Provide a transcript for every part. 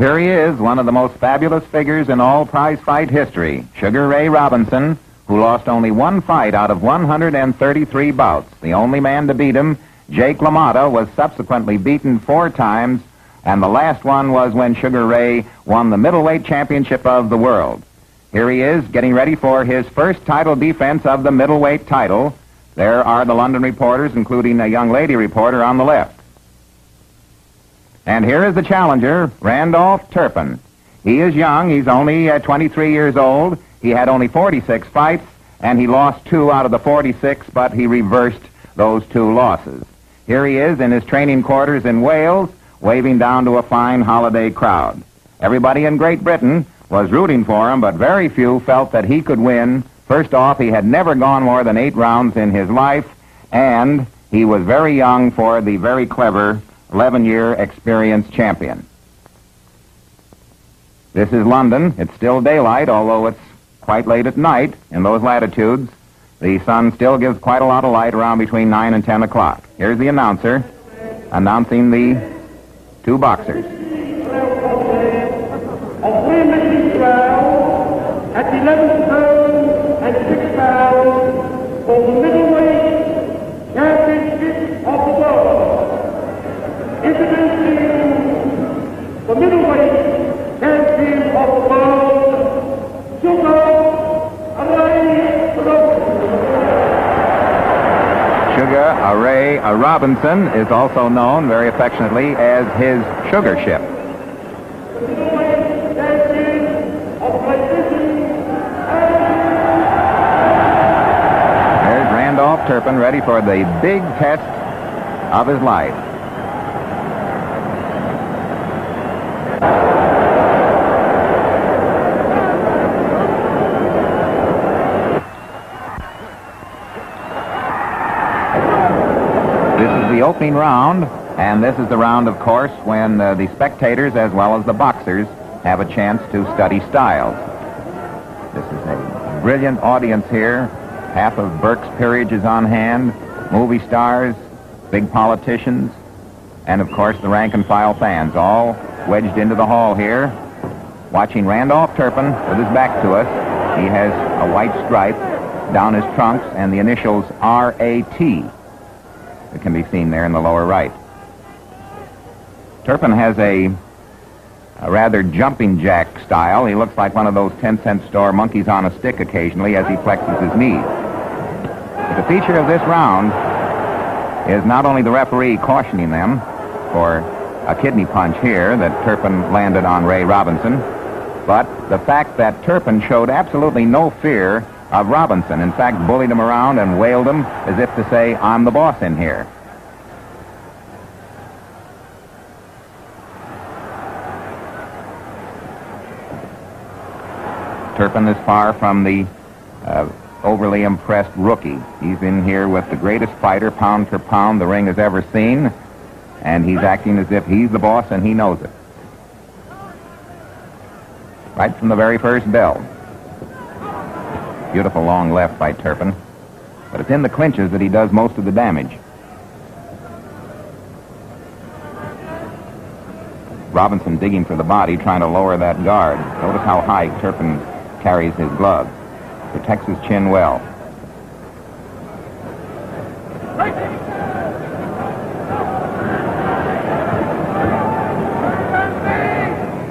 Here he is, one of the most fabulous figures in all prize fight history, Sugar Ray Robinson, who lost only one fight out of 133 bouts. The only man to beat him, Jake LaMotta, was subsequently beaten 4 times, and the last one was when Sugar Ray won the middleweight championship of the world. Here he is, getting ready for his first title defense of the middleweight title. There are the London reporters, including a young lady reporter on the left. And here is the challenger, Randolph Turpin. He is young. He's only 23 years old. He had only 46 fights, and he lost 2 out of the 46, but he reversed those 2 losses. Here he is in his training quarters in Wales, waving down to a fine holiday crowd. Everybody in Great Britain was rooting for him, but very few felt that he could win. First off, he had never gone more than 8 rounds in his life, and he was very young for the very clever 11-year experienced champion. This is London. It's still daylight, although it's quite late at night in those latitudes. The sun still gives quite a lot of light around between 9 and 10 o'clock. Here's the announcer announcing the 2 boxers. At 11 pounds and 6 pounds for the middleweight championship of the world. Introducing the middleweight champion of the world, Sugar Ray Robinson. Sugar Ray Robinson is also known very affectionately as his Sugar Ship. There's Randolph Turpin ready for the big test of his life. The opening round, and this is the round, of course, when the spectators as well as the boxers have a chance to study styles. This is a brilliant audience here. Half of Burke's peerage is on hand, movie stars, big politicians, and of course the rank and file fans, all wedged into the hall here, watching Randolph Turpin with his back to us. He has a white stripe down his trunks and the initials R.A.T. that can be seen there in the lower right. Turpin has a rather jumping jack style. He looks like one of those 10-cent store monkeys on a stick occasionally as he flexes his knees. But the feature of this round is not only the referee cautioning them for a kidney punch here that Turpin landed on Ray Robinson, but the fact that Turpin showed absolutely no fear of Robinson. In fact, bullied him around and wailed him as if to say, I'm the boss in here. Turpin is far from the overly impressed rookie. He's in here with the greatest fighter, pound for pound, the ring has ever seen, and he's acting as if he's the boss and he knows it. Right from the very first bell. Beautiful long left by Turpin. But it's in the clinches that he does most of the damage. Robinson digging for the body, trying to lower that guard. Notice how high Turpin carries his glove. Protects his chin well.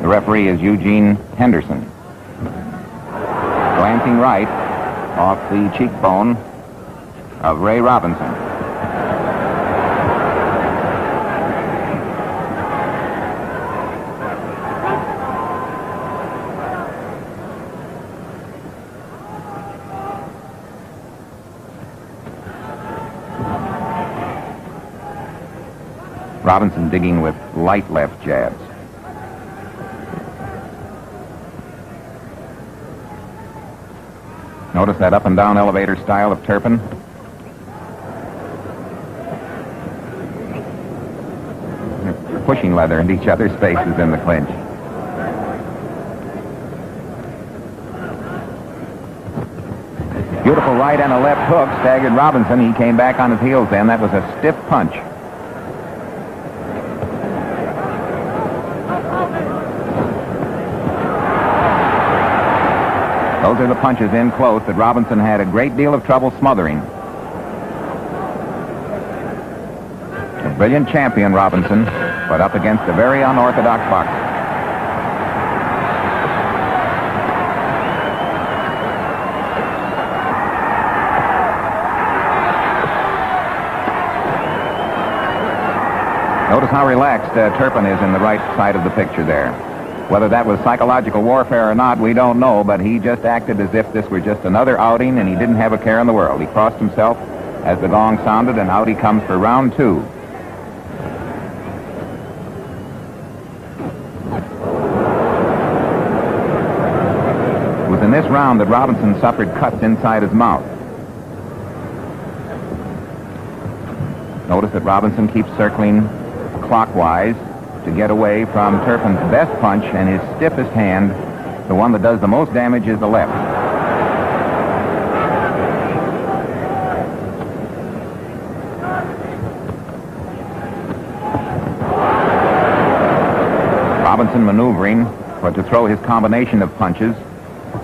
The referee is Eugene Henderson. Glancing right off the cheekbone of Ray Robinson. Robinson digging with light left jabs. Notice that up and down elevator style of Turpin. They're pushing leather into each other's faces in the clinch. Beautiful right and a left hook staggered Robinson. He came back on his heels then. That was a stiff punch. Those are the punches in close that Robinson had a great deal of trouble smothering. A brilliant champion, Robinson, but up against a very unorthodox boxer. Notice how relaxed Turpin is in the right side of the picture there. Whether that was psychological warfare or not, we don't know, but he just acted as if this were just another outing and he didn't have a care in the world. He crossed himself as the gong sounded, and out he comes for round two. It was in this round that Robinson suffered cuts inside his mouth. Notice that Robinson keeps circling clockwise to get away from Turpin's best punch, and his stiffest hand, the one that does the most damage, is the left. Robinson maneuvering to throw his combination of punches,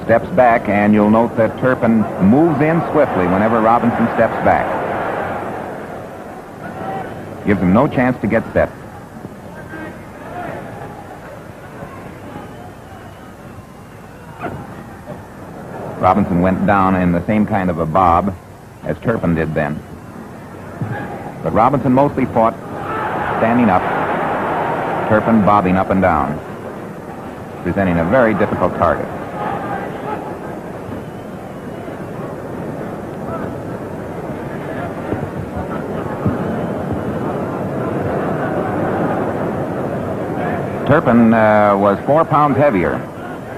steps back, and you'll note that Turpin moves in swiftly whenever Robinson steps back. Gives him no chance to get set. Robinson went down in the same kind of a bob as Turpin did then. But Robinson mostly fought standing up, Turpin bobbing up and down, presenting a very difficult target. Turpin was 4 pounds heavier,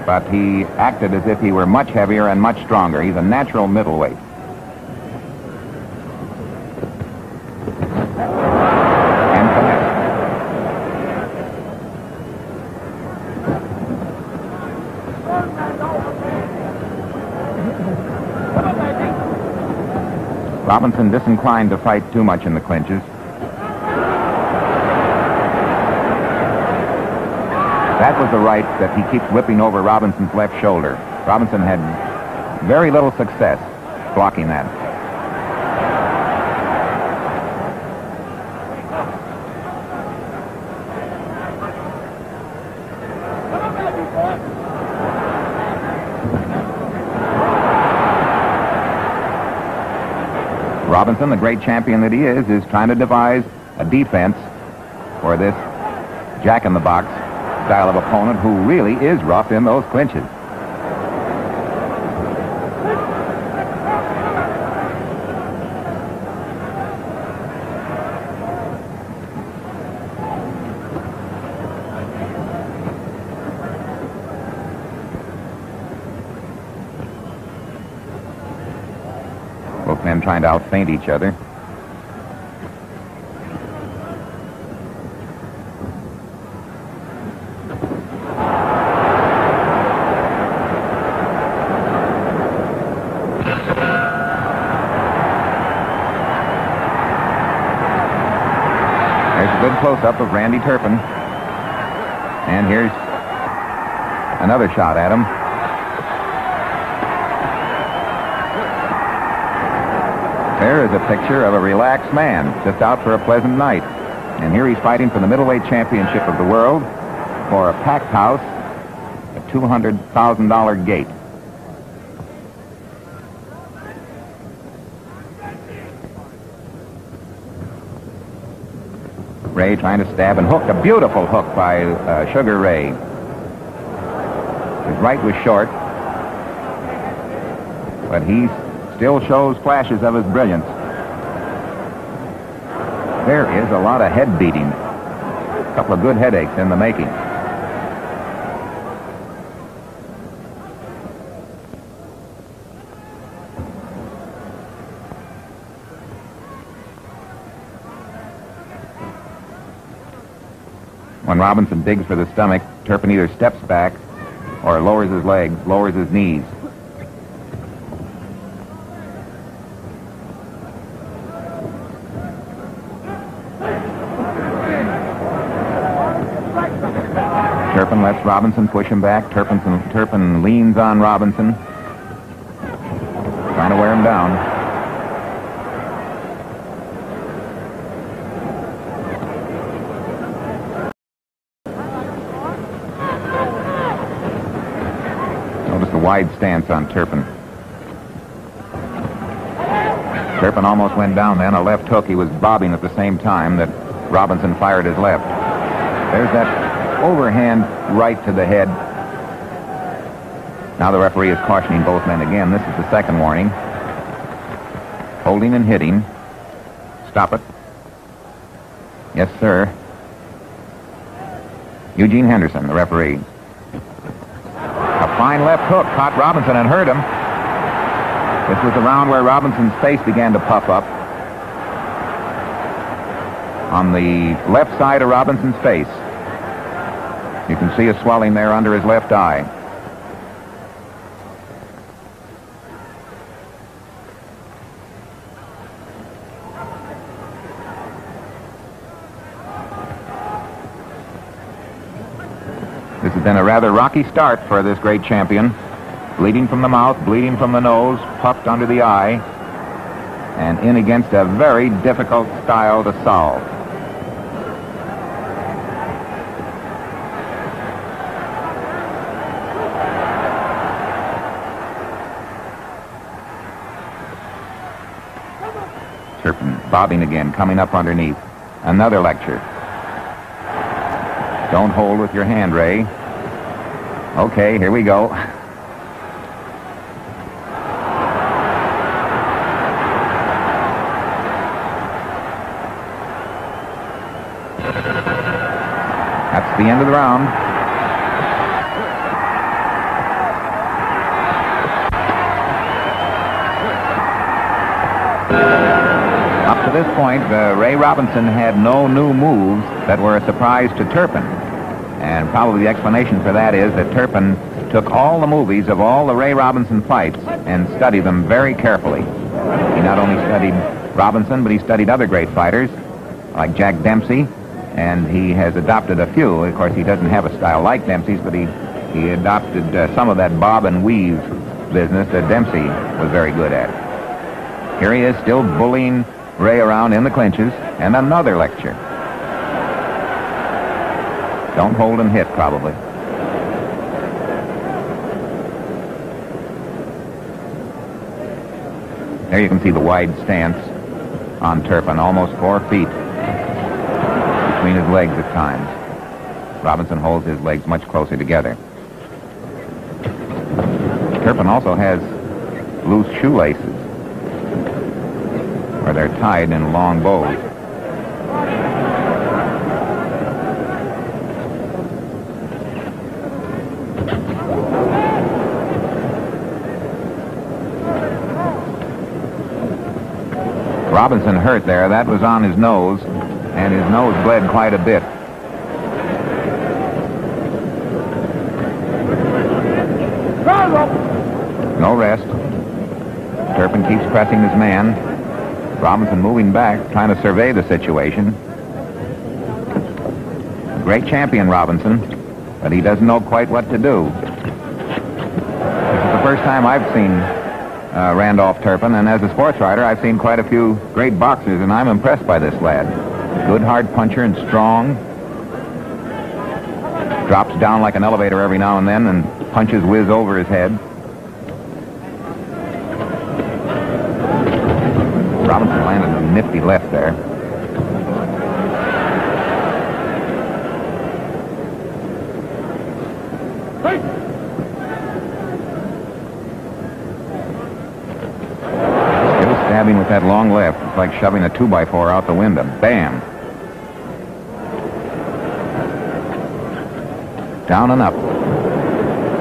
but he acted as if he were much heavier and much stronger. He's a natural middleweight. And connects. Robinson disinclined to fight too much in the clinches. That was the right that he keeps whipping over Robinson's left shoulder. Robinson had very little success blocking that. Robinson, the great champion that he is trying to devise a defense for this jack-in-the-box style of opponent who really is rough in those clinches. Both men trying to outfeint each other. Close-up of Randy Turpin. And here's another shot at him. There is a picture of a relaxed man just out for a pleasant night. And here he's fighting for the middleweight championship of the world for a packed house, a $200,000 gate. Ray trying to stab and hook. A beautiful hook by Sugar Ray. His right was short, but he still shows flashes of his brilliance. There is a lot of head beating. A couple of good headaches in the making. When Robinson digs for the stomach, Turpin either steps back or lowers his legs, lowers his knees. Turpin lets Robinson push him back. Turpin leans on Robinson. down. Notice the wide stance on Turpin. Turpin almost went down then, a left hook. He was bobbing at the same time that Robinson fired his left. There's that overhand right to the head. Now the referee is cautioning both men again. This is the second warning. Holding and hitting. Stop it. Yes, sir. Eugene Henderson, the referee. A fine left hook caught Robinson and hurt him. This was the round where Robinson's face began to puff up. On the left side of Robinson's face. You can see a swelling there under his left eye. This has been a rather rocky start for this great champion. Bleeding from the mouth, bleeding from the nose, puffed under the eye, and in against a very difficult style to solve. Turpin bobbing again, coming up underneath. Another lecture. Don't hold with your hand, Ray. Okay, here we go. That's the end of the round. Up to this point, Ray Robinson had no new moves that were a surprise to Turpin. And probably the explanation for that is that Turpin took all the movies of all the Ray Robinson fights and studied them very carefully. He not only studied Robinson, but he studied other great fighters like Jack Dempsey, and he has adopted a few. Of course, he doesn't have a style like Dempsey's, but he adopted some of that bob and weave business that Dempsey was very good at. Here he is still bullying Ray around in the clinches, and another lecture. Don't hold and hit, probably. There you can see the wide stance on Turpin, almost 4 feet between his legs at times. Robinson holds his legs much closer together. Turpin also has loose shoelaces, where they're tied in long bows. Robinson hurt there. That was on his nose, and his nose bled quite a bit. No rest. Turpin keeps pressing his man. Robinson moving back, trying to survey the situation. Great champion, Robinson, but he doesn't know quite what to do. This is the first time I've seen Randolph Turpin, and as a sports writer, I've seen quite a few great boxers, and I'm impressed by this lad. Good hard puncher and strong. Drops down like an elevator every now and then, and punches whiz over his head. Robinson landed a nifty left there. Still stabbing with that long left. It's like shoving a 2x4 out the window. Bam. Down and up.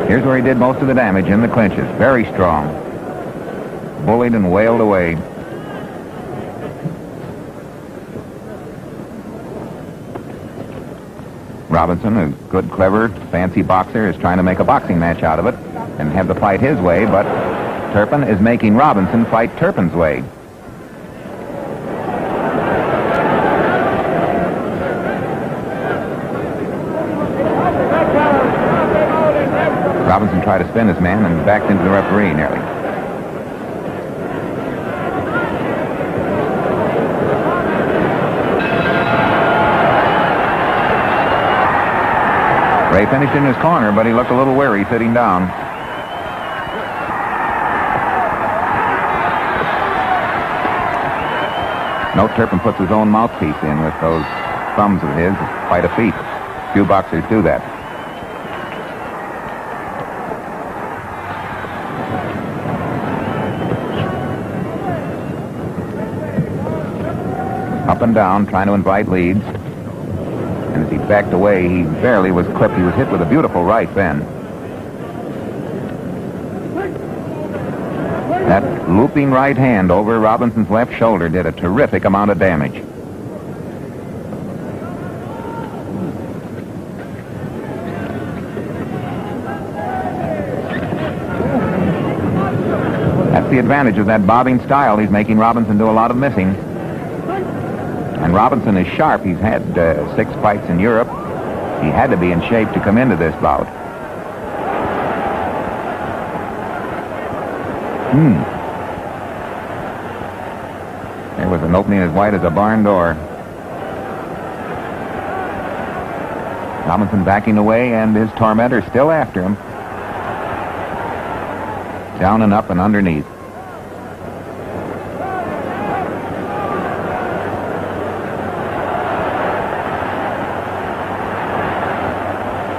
Here's where he did most of the damage, in the clinches. Very strong. Bullied and wailed away. Robinson, a good, clever, fancy boxer, is trying to make a boxing match out of it and have the fight his way, but Turpin is making Robinson fight Turpin's way. Robinson tried to spin his man and backed into the referee nearly. Ray finished in his corner, but he looked a little weary sitting down. Note Turpin puts his own mouthpiece in with those thumbs of his. It's quite a feat. Few boxers do that. Up and down, trying to invite leads. And as he backed away, he barely was clipped. He was hit with a beautiful right then. That looping right hand over Robinson's left shoulder did a terrific amount of damage. That's the advantage of that bobbing style. He's making Robinson do a lot of missing. And Robinson is sharp. He's had 6 fights in Europe. He had to be in shape to come into this bout. There was an opening as wide as a barn door. Robinson backing away, and his tormentor still after him. Down and up and underneath.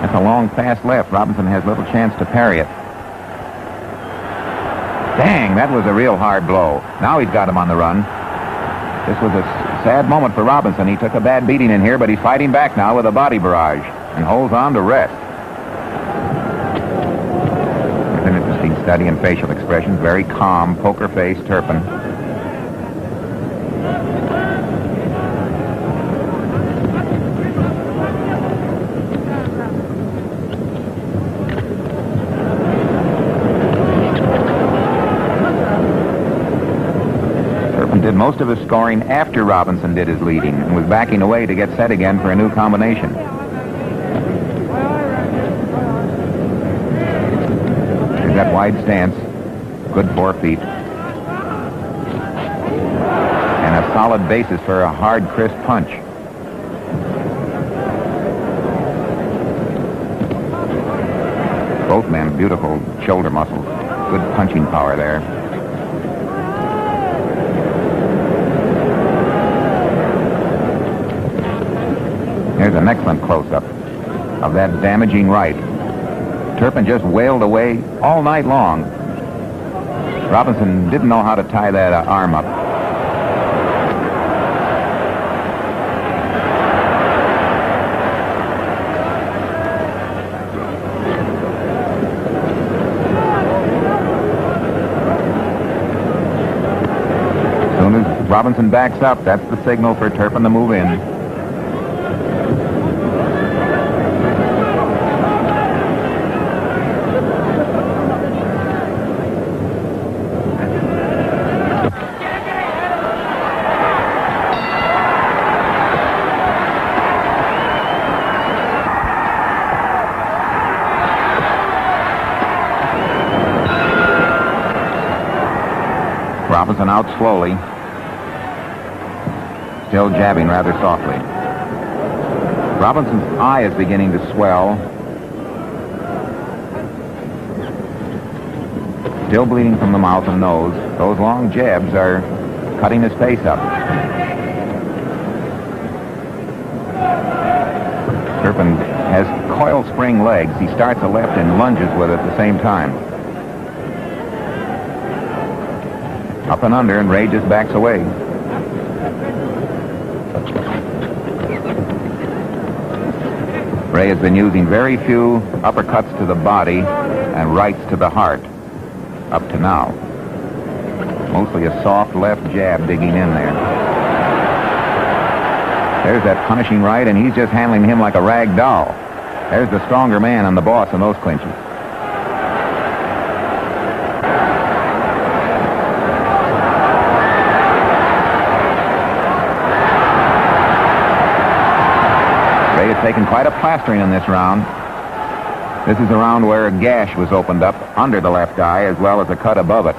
That's a long fast left. Robinson has little chance to parry it. Dang, that was a real hard blow. Now he's got him on the run. This was a sad moment for Robinson. He took a bad beating in here, but he's fighting back now with a body barrage and holds on to rest. It's an interesting study in facial expressions. Very calm, poker face Turpin. Did most of his scoring after Robinson did his leading and was backing away to get set again for a new combination. There's that wide stance, good 4 feet, and a solid basis for a hard, crisp punch. Both men, beautiful shoulder muscles, good punching power there. Here's an excellent close-up of that damaging right. Turpin just wailed away all night long. Robinson didn't know how to tie that arm up. As soon as Robinson backs up, that's the signal for Turpin to move in. Robinson out slowly, still jabbing rather softly. Robinson's eye is beginning to swell. Still bleeding from the mouth and nose. Those long jabs are cutting his face up. Turpin has coil spring legs. He starts a left and lunges with it at the same time. Up and under, and Ray just backs away. Ray has been using very few uppercuts to the body and rights to the heart up to now. Mostly a soft left jab digging in there. There's that punishing right, and he's just handling him like a rag doll. There's the stronger man and the boss in those clinches. Ray has taken quite a plastering in this round. This is a round where a gash was opened up under the left eye as well as a cut above it.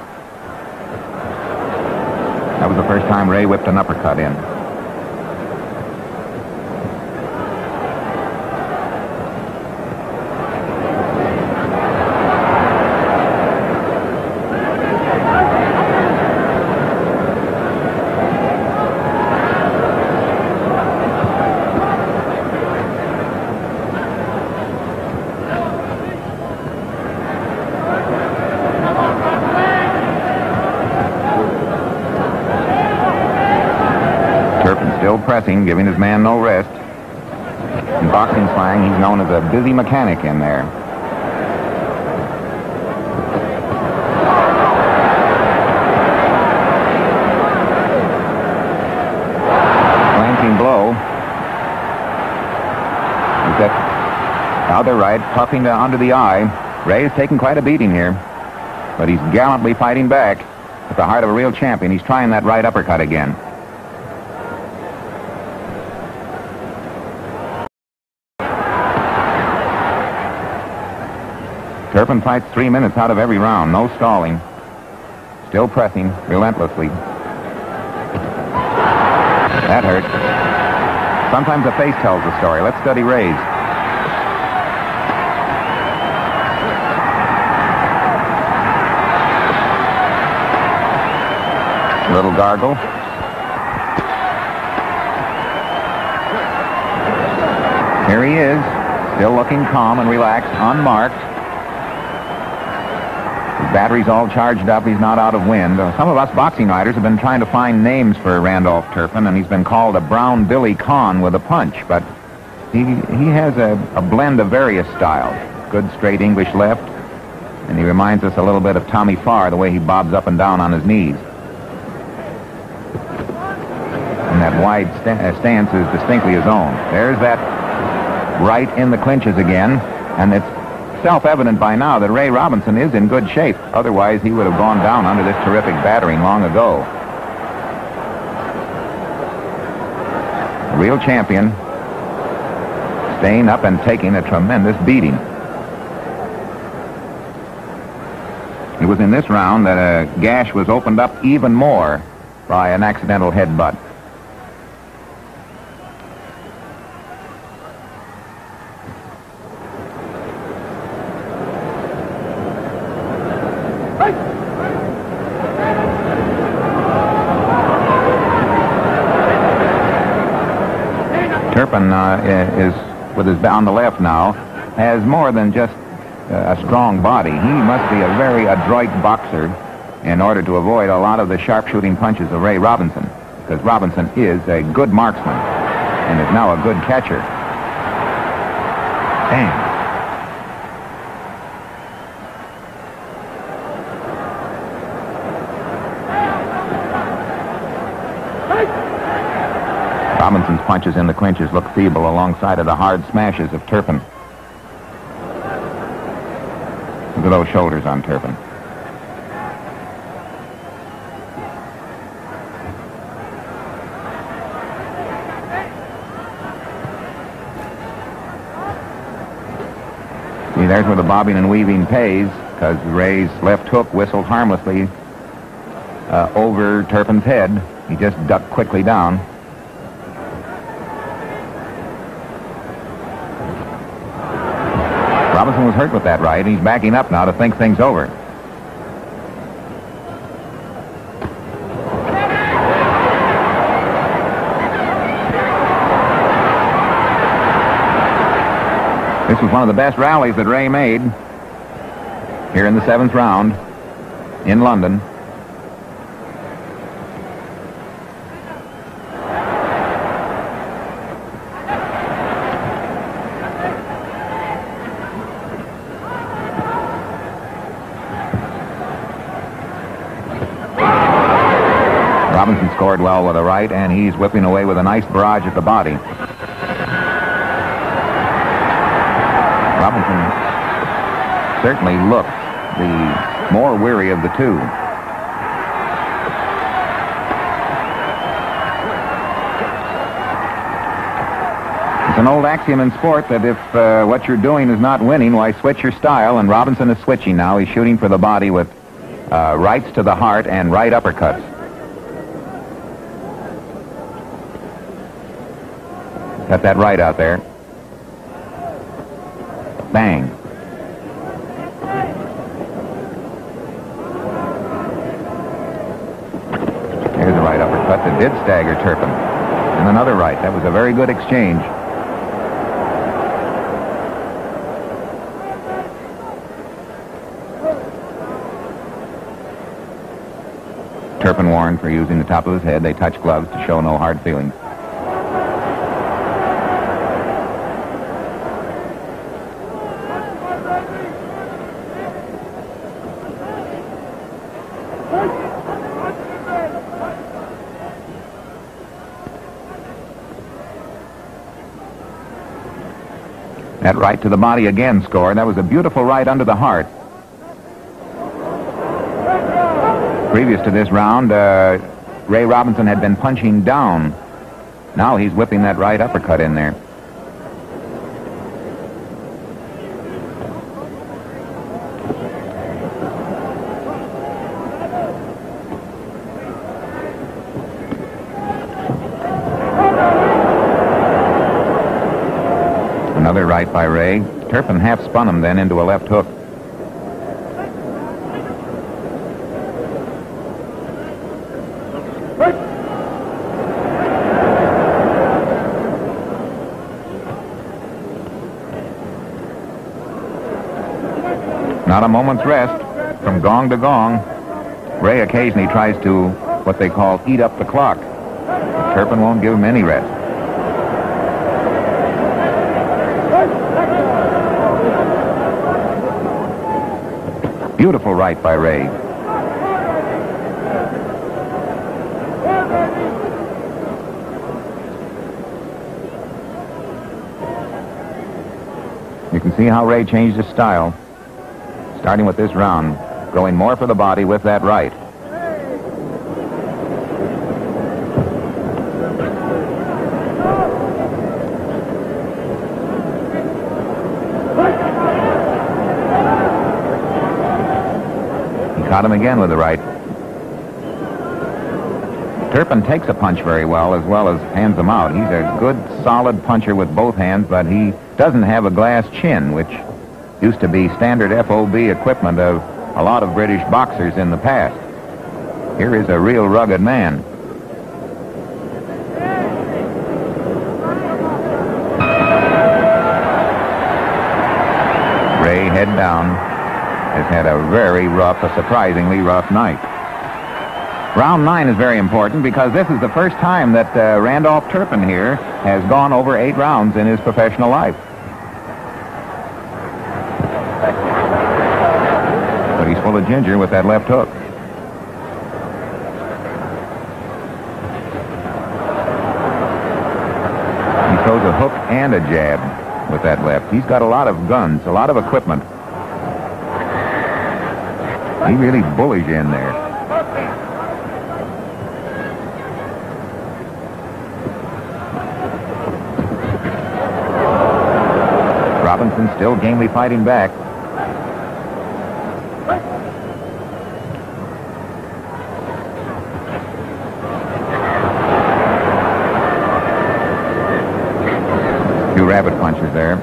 That was the first time Ray whipped an uppercut in. Still pressing, giving his man no rest. In boxing slang, he's known as a busy mechanic in there. Glancing blow. He's got other right, puffing under the eye. Ray's taking quite a beating here, but he's gallantly fighting back. At the heart of a real champion, he's trying that right uppercut again. Turpin fights 3 minutes out of every round, no stalling. Still pressing relentlessly. That hurt. Sometimes the face tells the story. Let's study Ray's. Little gargle. Here he is, still looking calm and relaxed, unmarked. His battery's all charged up. He's not out of wind. Some of us boxing writers have been trying to find names for Randolph Turpin, and he's been called a brown Billy Conn with a punch, but he has a blend of various styles. Good straight English left, and he reminds us a little bit of Tommy Farr, the way he bobs up and down on his knees. And that wide stance is distinctly his own. There's that right in the clinches again, and it's self-evident by now that Ray Robinson is in good shape. Otherwise, he would have gone down under this terrific battering long ago. A real champion, staying up and taking a tremendous beating. It was in this round that a gash was opened up even more by an accidental headbutt. Turpin is, with his on the left now, has more than just a strong body. He must be a very adroit boxer in order to avoid a lot of the sharpshooting punches of Ray Robinson, because Robinson is a good marksman and is now a good catcher. Bang. Robinson's punches in the clinches look feeble alongside of the hard smashes of Turpin. Look at those shoulders on Turpin. See, there's where the bobbing and weaving pays, because Ray's left hook whistled harmlessly over Turpin's head. He just ducked quickly down. Robinson was hurt with that right. He's backing up now to think things over. This was one of the best rallies that Ray made here in the 7th round in London. Robinson scored well with a right, and he's whipping away with a nice barrage at the body. Robinson certainly looks the more weary of the two. It's an old axiom in sport that if what you're doing is not winning, why switch your style, and Robinson is switching now. He's shooting for the body with rights to the heart and right uppercuts. Got that right out there. Bang. Here's a right uppercut that did stagger Turpin. And another right. That was a very good exchange. Turpin warned for using the top of his head. They touched gloves to show no hard feelings. That right to the body again scored. That was a beautiful right under the heart. Previous to this round, Ray Robinson had been punching down. Now he's whipping that right uppercut in there. Another right by Ray. Turpin half spun him then into a left hook. Not a moment's rest from gong to gong. Ray occasionally tries to, what they call, eat up the clock. Turpin won't give him any rest. Beautiful right by Ray. You can see how Ray changed his style. Starting with this round, going more for the body with that right. He caught him again with the right. Turpin takes a punch very well as hands him out. He's a good, solid puncher with both hands, but he doesn't have a glass chin, which used to be standard FOB equipment of a lot of British boxers in the past. Here is a real rugged man. Ray, head down, has had a very rough, a surprisingly rough night. Round 9 is very important because this is the first time that Randolph Turpin here has gone over 8 rounds in his professional life. He's full of ginger with that left hook. He throws a hook and a jab with that left. He's got a lot of guns, a lot of equipment. He really bullies you in there. Robinson still gamely fighting back. Two rabbit punches there.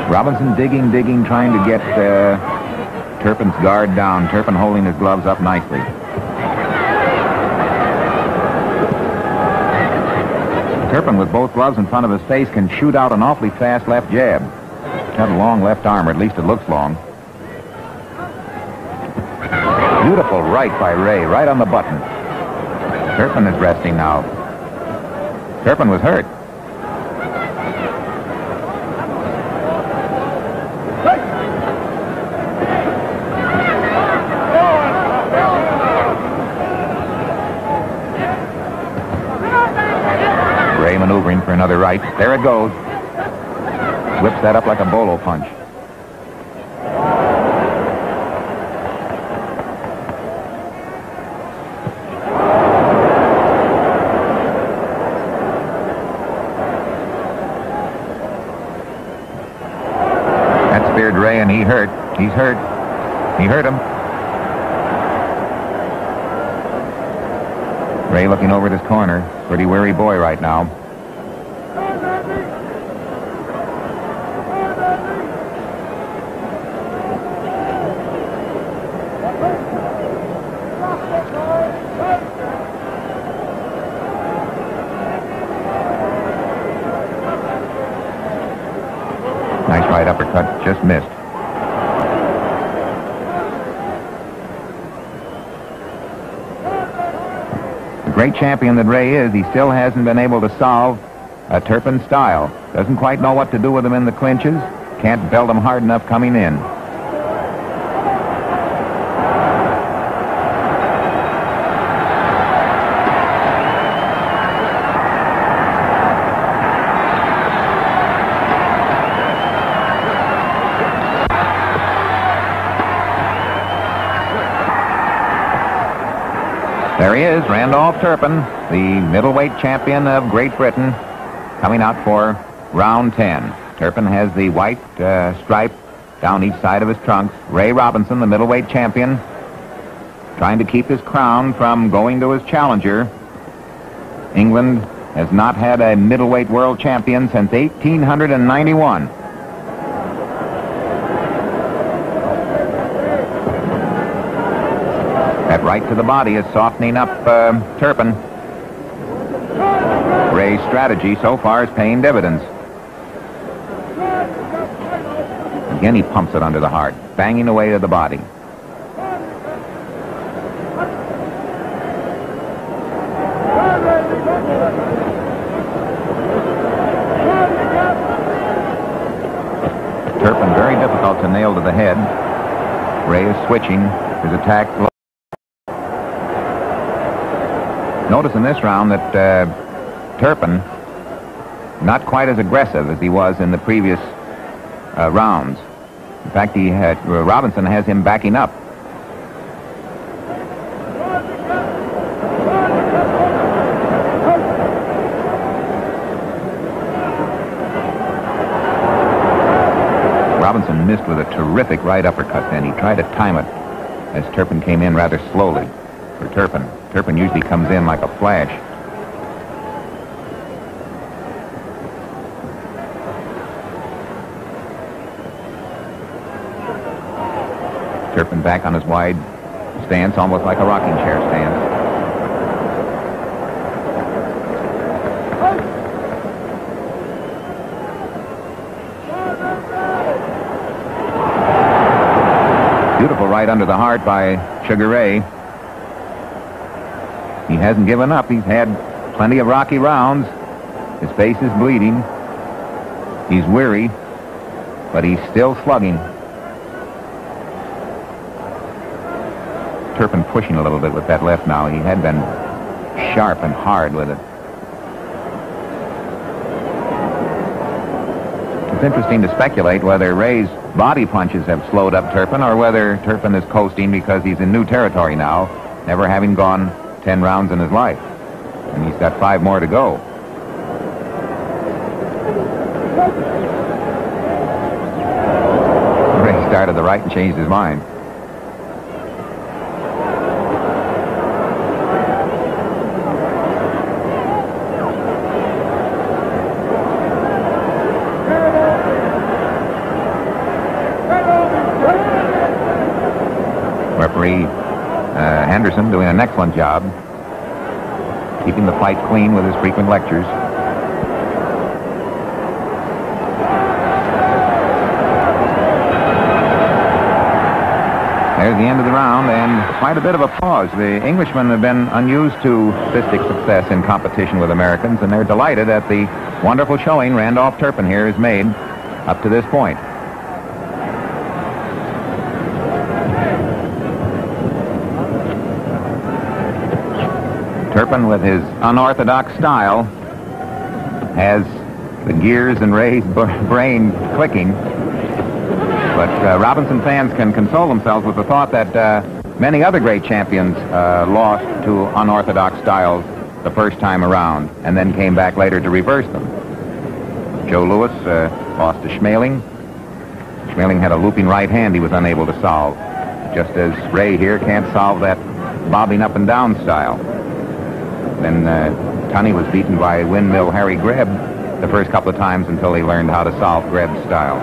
Robinson digging, trying to get Turpin's guard down. Turpin holding his gloves up nicely. Turpin, with both gloves in front of his face, can shoot out an awfully fast left jab. Got a long left arm, or at least it looks long. Beautiful right by Ray, right on the button. Turpin is resting now. Turpin was hurt. Ray maneuvering for another right. There it goes. Whips that up like a bolo punch. That speared Ray, and he hurt. He's hurt. He hurt him. Ray looking over at his corner. Pretty weary boy right now. Nice right uppercut, just missed. The great champion that Ray is, he still hasn't been able to solve a Turpin style. Doesn't quite know what to do with him in the clinches. Can't belt him hard enough coming in. There he is, Randolph Turpin, the middleweight champion of Great Britain, coming out for round 10. Turpin has the white stripe down each side of his trunks. Ray Robinson, the middleweight champion, trying to keep his crown from going to his challenger. England has not had a middleweight world champion since 1891. That right to the body is softening up Turpin. Ray's strategy so far is paying dividends. Again, he pumps it under the heart, banging away to the body. Turpin very difficult to nail to the head. Ray is switching his attack. Notice in this round that Turpin not quite as aggressive as he was in the previous rounds. In fact, Robinson has him backing up. Robinson missed with a terrific right uppercut then. He tried to time it as Turpin came in rather slowly for Turpin. Turpin usually comes in like a flash. Turpin back on his wide stance, almost like a rocking chair stance. Beautiful right under the heart by Sugar Ray. He hasn't given up. He's had plenty of rocky rounds. His face is bleeding. He's weary, but he's still slugging. Turpin pushing a little bit with that left now. He had been sharp and hard with it. It's interesting to speculate whether Ray's body punches have slowed up Turpin or whether Turpin is coasting because he's in new territory now, never having gone 10 rounds in his life. And he's got 5 more to go. Ray started the right and changed his mind. Referee Henderson doing an excellent job keeping the fight clean with his frequent lectures. There's the end of the round and quite a bit of applause. The Englishmen have been unused to fistic success in competition with Americans, and they're delighted at the wonderful showing Randolph Turpin here has made up to this point. Turpin, with his unorthodox style, has the gears in Ray's brain clicking. But Robinson fans can console themselves with the thought that many other great champions lost to unorthodox styles the first time around and then came back later to reverse them. Joe Louis lost to Schmeling. Schmeling had a looping right hand he was unable to solve, just as Ray here can't solve that bobbing up and down style. Then Tunney was beaten by windmill Harry Greb the first couple of times until he learned how to solve Greb's style.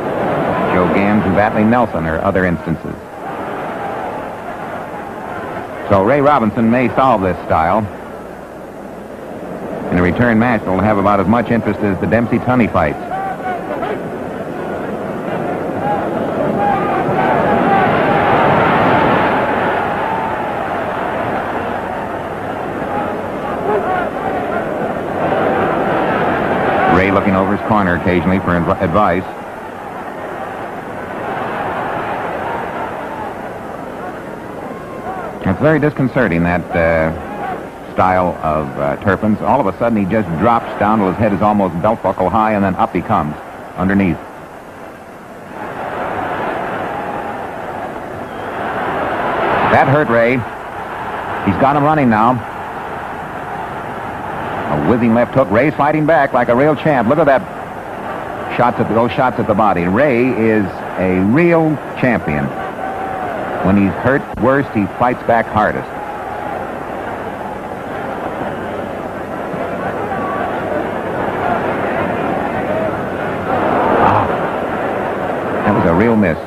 Joe Gams and Batley Nelson are other instances. So Ray Robinson may solve this style. In a return match, it'll have about as much interest as the Dempsey-Tunney fights. Ray looking over his corner occasionally for advice. It's very disconcerting, that style of Turpin's. All of a sudden, he just drops down till his head is almost belt buckle high, and then up he comes underneath. That hurt Ray. He's got him running now. A whizzing left hook. Ray's fighting back like a real champ. Look at that. Those shots at the body. Ray is a real champion. When he's hurt worst, he fights back hardest. That was a real miss.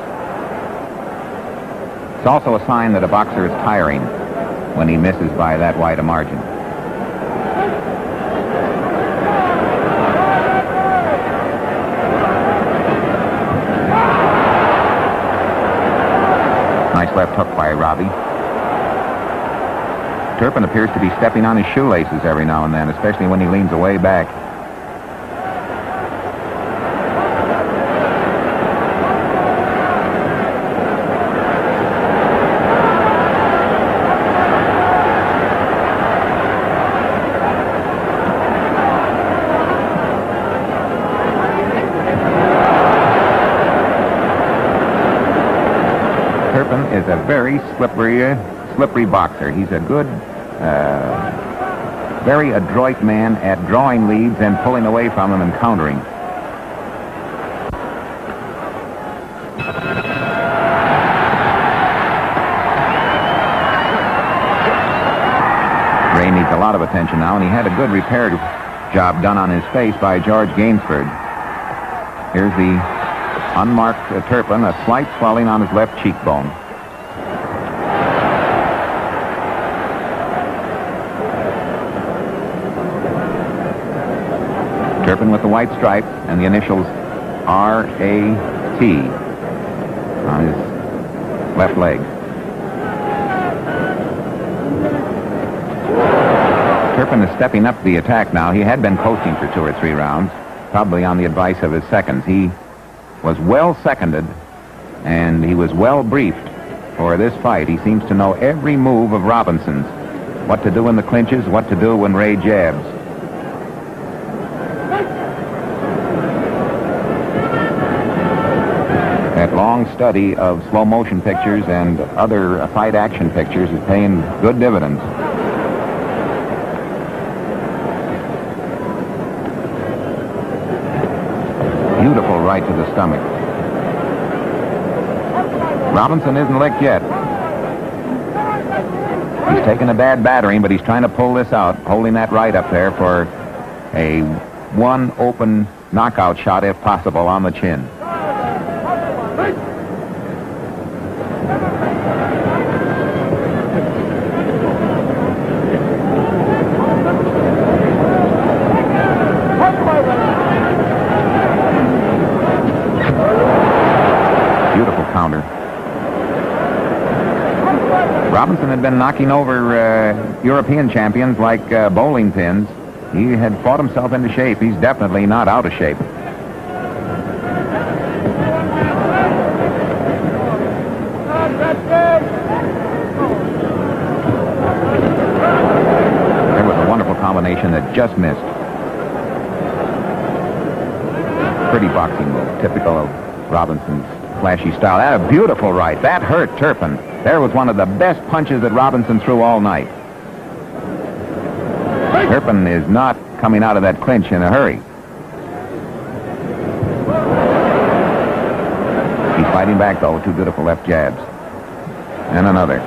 It's also a sign that a boxer is tiring when he misses by that wide a margin. Nice left hook by Robbie. Turpin appears to be stepping on his shoelaces every now and then, especially when he leans away back. Turpin is a very slippery boxer. He's a good, very adroit man at drawing leads and pulling away from them and countering. Ray needs a lot of attention now, and he had a good repair job done on his face by George Gainsford. Here's the unmarked Turpin, a slight swelling on his left cheekbone. Turpin with the white stripe and the initials R.A.T. on his left leg. Turpin is stepping up the attack now. He had been coasting for 2 or 3 rounds, probably on the advice of his seconds. He was well seconded, and he was well briefed for this fight. He seems to know every move of Robinson's, what to do in the clinches, what to do when Ray jabs. That long study of slow motion pictures and other fight action pictures is paying good dividends. Beautiful right to the stomach. Robinson isn't licked yet. He's taken a bad battering, but he's trying to pull this out, holding that right up there for a one open knockout shot, if possible, on the chin. Counter. Robinson had been knocking over European champions like bowling pins. He had fought himself into shape. He's definitely not out of shape. There was a wonderful combination that just missed. Pretty boxing move, typical of Robinson's flashy style. That a beautiful right. That hurt Turpin. There was one of the best punches that Robinson threw all night. Turpin is not coming out of that clinch in a hurry. He's fighting back, though, with 2 beautiful left jabs. And another.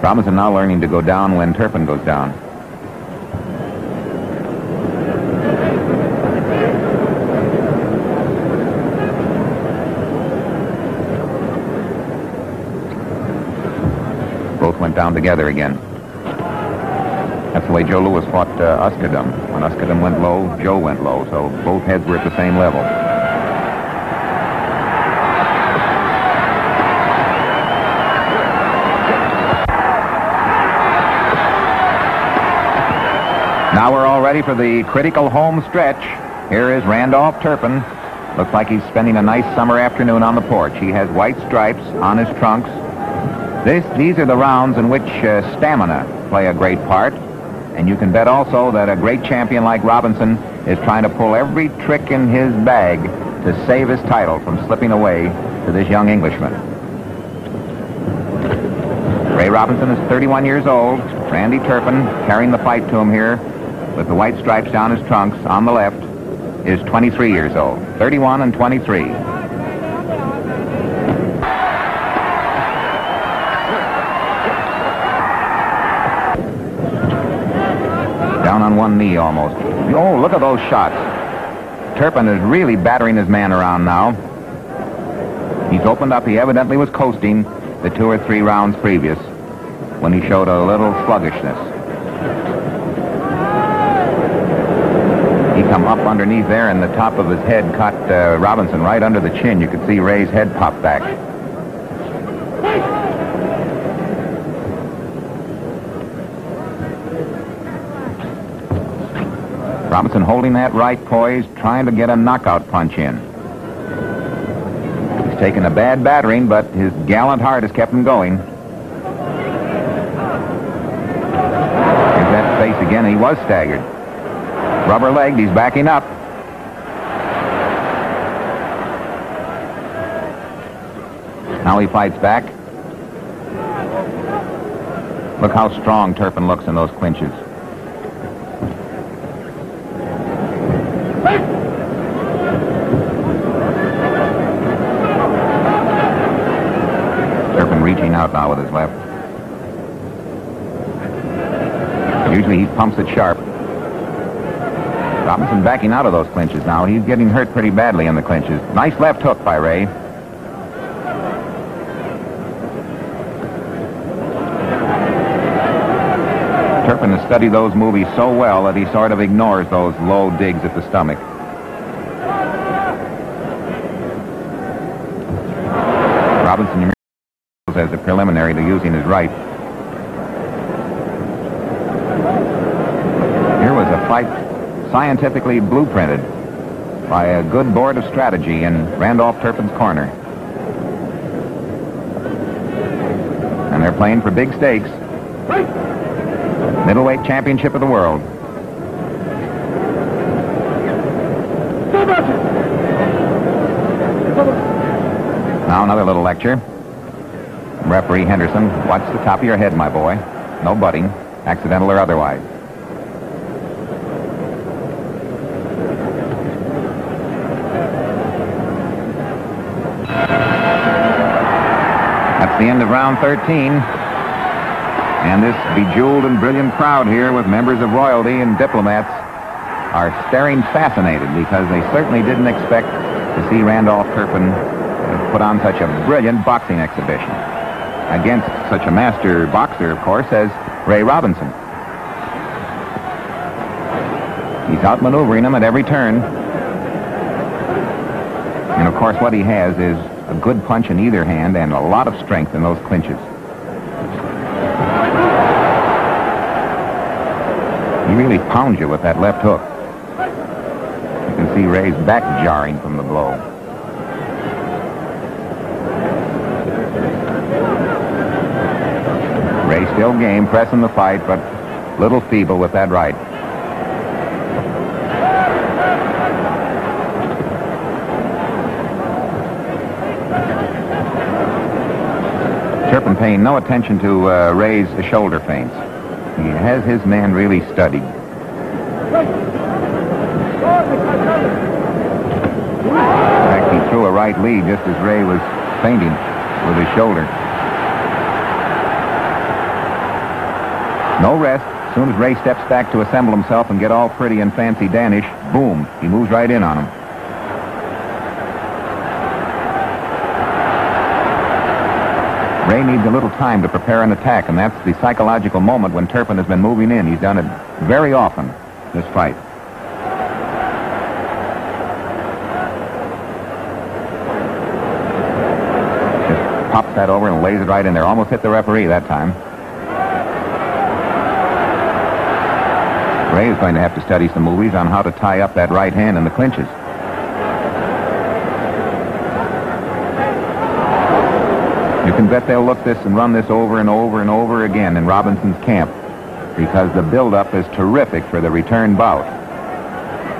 Robinson now learning to go down when Turpin goes down. Both went down together again. That's the way Joe Louis fought Uskadum. When Uskadum went low, Joe went low, so both heads were at the same level. Now we're all ready for the critical home stretch. Here is Randolph Turpin. Looks like he's spending a nice summer afternoon on the porch. He has white stripes on his trunks. These are the rounds in which stamina play a great part. And you can bet also that a great champion like Robinson is trying to pull every trick in his bag to save his title from slipping away to this young Englishman. Ray Robinson is 31 years old. Randy Turpin, carrying the fight to him here with the white stripes down his trunks on the left, is 23 years old. 31 and 23. Down on one knee almost. Oh, look at those shots. Turpin is really battering his man around now. He's opened up. He evidently was coasting the 2 or 3 rounds previous when he showed a little sluggishness. He come up underneath there, and the top of his head caught Robinson right under the chin. You could see Ray's head pop back. Robinson holding that right poise, trying to get a knockout punch in. He's taken a bad battering, but his gallant heart has kept him going. Here's that face again. He was staggered. Rubber-legged. He's backing up. Now he fights back. Look how strong Turpin looks in those clinches. Turpin reaching out now with his left. Usually he pumps it sharp. Robinson backing out of those clinches now. He's getting hurt pretty badly in the clinches. Nice left hook by Ray. Turpin has studied those movies so well that he sort of ignores those low digs at the stomach. Robinson as a preliminary to using his right. Here was a fight scientifically blueprinted by a good board of strategy in Randolph Turpin's corner. And they're playing for big stakes. Middleweight championship of the world. Now another little lecture. Referee Henderson, watch the top of your head, my boy. No butting, accidental or otherwise. That's the end of round 13. And this bejeweled and brilliant crowd here with members of royalty and diplomats are staring fascinated because they certainly didn't expect to see Randolph Turpin put on such a brilliant boxing exhibition against such a master boxer, of course, as Ray Robinson. He's outmaneuvering him at every turn. And, of course, what he has is a good punch in either hand and a lot of strength in those clinches. He really pounds you with that left hook. You can see Ray's back jarring from the blow. Ray still game, pressing the fight, but a little feeble with that right. Turpin paying no attention to Ray's shoulder feints. He has his man really studied. In fact, he threw a right lead just as Ray was feinting with his shoulder. No rest. As soon as Ray steps back to assemble himself and get all pretty and fancy Danish, boom, he moves right in on him. Ray needs a little time to prepare an attack, and that's the psychological moment when Turpin has been moving in. He's done it very often, this fight. Just pops that over and lays it right in there. Almost hit the referee that time. Ray is going to have to study some movies on how to tie up that right hand in the clinches. You can bet they'll look this and run this over and over and over again in Robinson's camp, because the build-up is terrific for the return bout.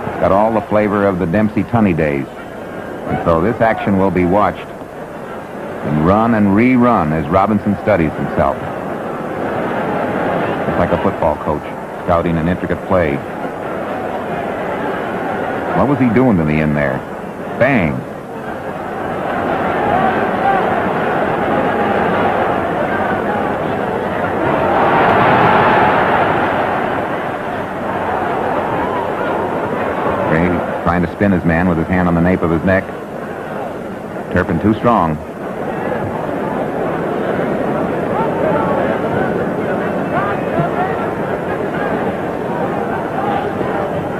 It's got all the flavor of the Dempsey-Tunney days. And so this action will be watched and run and rerun as Robinson studies himself. It's like a football coach scouting an intricate play. What was he doing to me in there? Bang! Trying to spin his man with his hand on the nape of his neck. Turpin too strong.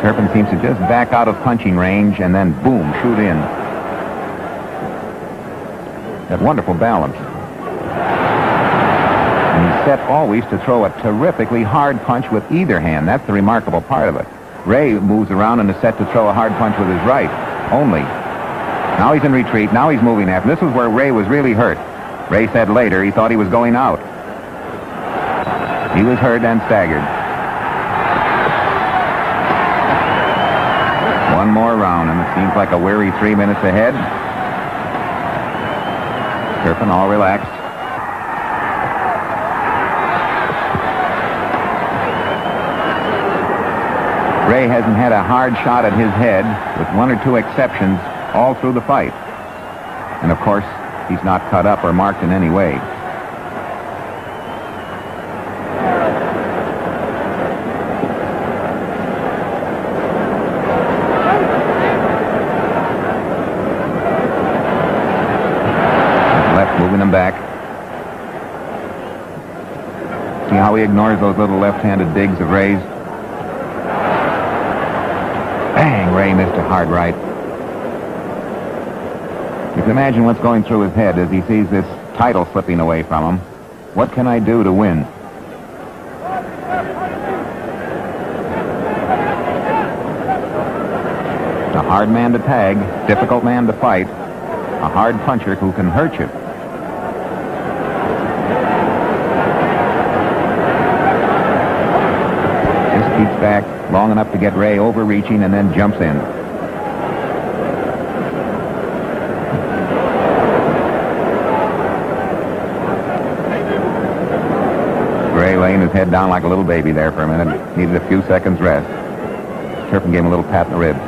Turpin seems to just back out of punching range and then, boom, shoot in. That wonderful balance. And he's set always to throw a terrifically hard punch with either hand. That's the remarkable part of it. Ray moves around and is set to throw a hard punch with his right only. Now he's in retreat. Now he's moving after. This was where Ray was really hurt. Ray said later he thought he was going out. He was hurt and staggered. One more round, and it seems like a weary 3 minutes ahead. Turpin all relaxed. Ray hasn't had a hard shot at his head, with one or two exceptions, all through the fight. And of course, he's not cut up or marked in any way. Left moving him back. See how he ignores those little left-handed digs of Ray's? Bang! Ray missed a hard right. You can imagine what's going through his head as he sees this title slipping away from him. What can I do to win? A hard man to tag, difficult man to fight, a hard puncher who can hurt you. Just keeps back long enough to get Ray overreaching and then jumps in. Ray laying his head down like a little baby there for a minute. Needed a few seconds rest. Turpin gave him a little pat in the ribs.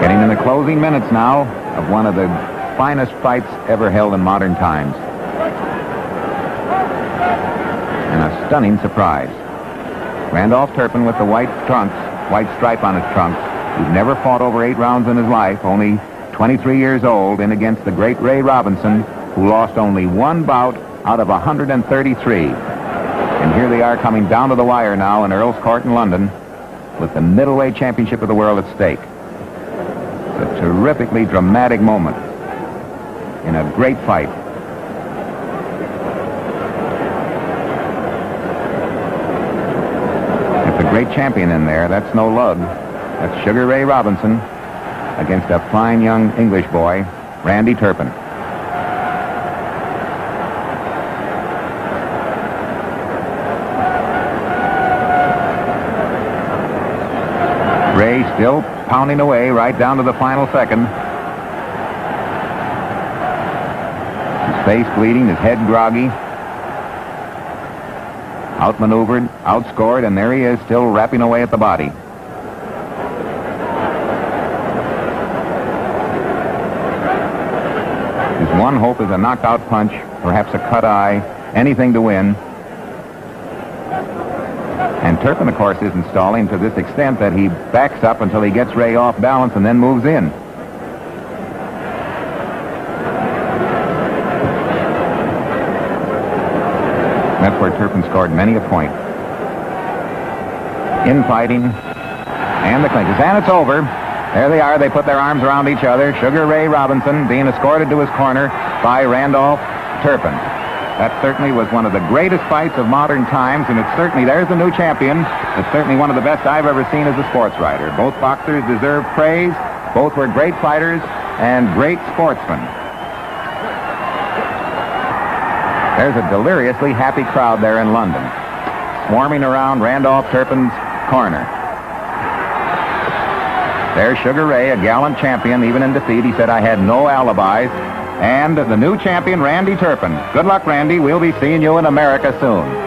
Getting in the closing minutes now of one of the finest fights ever held in modern times. And a stunning surprise. Randolph Turpin with the white stripe on his trunks, who's never fought over 8 rounds in his life, only 23 years old, in against the great Ray Robinson, who lost only one bout out of 133. And here they are coming down to the wire now in Earl's Court in London with the middleweight championship of the world at stake. It's a terrifically dramatic moment in a great fight. It's a great champion in there. That's no lug. That's Sugar Ray Robinson against a fine young English boy, Randy Turpin. Ray still pounding away right down to the final second. His face bleeding, his head groggy. Outmaneuvered, outscored, and there he is still rapping away at the body. His one hope is a knockout punch, perhaps a cut eye, anything to win. And Turpin, of course, isn't stalling to this extent that he backs up until he gets Ray off balance and then moves in. That's where Turpin scored many a point. Infighting, and the clinches. And it's over. There they are. They put their arms around each other. Sugar Ray Robinson being escorted to his corner by Randolph Turpin. That certainly was one of the greatest fights of modern times, and it's certainly, there's the new champion. It's certainly one of the best I've ever seen as a sports writer. Both boxers deserve praise. Both were great fighters and great sportsmen. There's a deliriously happy crowd there in London, swarming around Randolph Turpin's corner. There's Sugar Ray, a gallant champion, even in defeat. He said, "I had no alibis." And the new champion, Randy Turpin. Good luck, Randy. We'll be seeing you in America soon.